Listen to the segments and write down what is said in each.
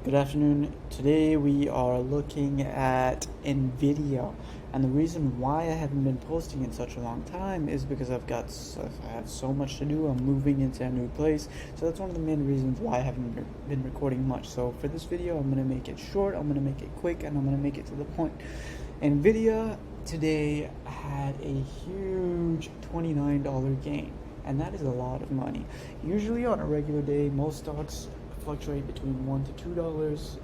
Good afternoon. Today we are looking at Nvda, and the reason why I haven't been posting in such a long time is because I have so much to do. I'm moving into a new place, so that's one of the main reasons why I haven't been recording much. So for this video, I'm gonna make it short, I'm gonna make it quick, and I'm gonna make it to the point. Nvda today had a huge $29 gain, and that is a lot of money. Usually on a regular day, most stocks fluctuate between $1 to $2,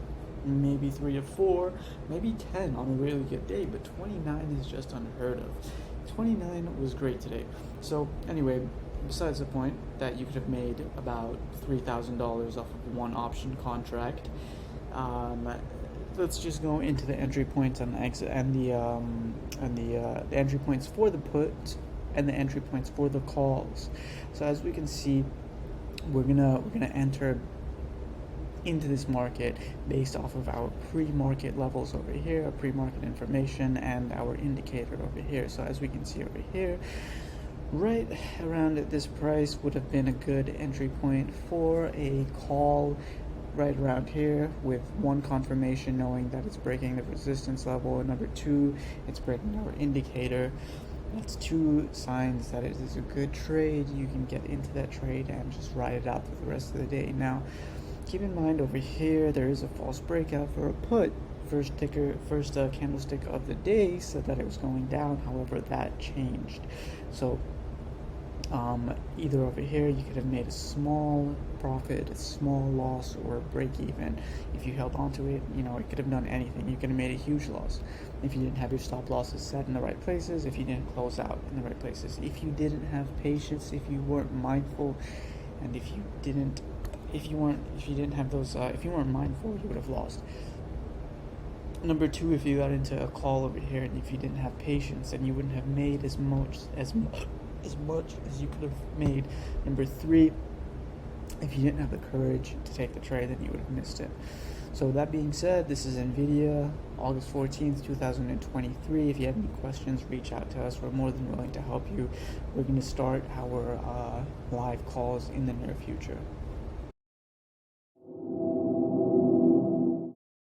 maybe 3 to 4, maybe 10 on a really good day, but 29 is just unheard of. 29 was great today. So anyway, besides the point that you could have made about $3,000 off of one option contract, let's just go into the entry points and the exit and the entry points for the put and the entry points for the calls. So as we can see, we're gonna enter into this market based off of our pre-market levels over here, our pre-market information, and our indicator over here. So as we can see over here, right around at this price would have been a good entry point for a call right around here, with one, confirmation knowing that it's breaking the resistance level, and number two, it's breaking our indicator. That's two signs that it is a good trade. You can get into that trade and just ride it out for the rest of the day. Now keep in mind over here there is a false breakout for a put. First candlestick of the day said that it was going down, however that changed. So either over here you could have made a small profit, a small loss, or a break even. If you held on to it, it could have done anything. You could have made a huge loss if you didn't have your stop losses set in the right places, if you didn't close out in the right places, if you didn't have patience, if you weren't mindful, and if you weren't mindful, you would have lost. Number two, if you got into a call over here and if you didn't have patience, then you wouldn't have made as much as you could have made. Number three, if you didn't have the courage to take the trade, then you would have missed it. So that being said, this is Nvda, August 14th, 2023. If you have any questions, reach out to us. We're more than willing to help you. We're going to start our live calls in the near future.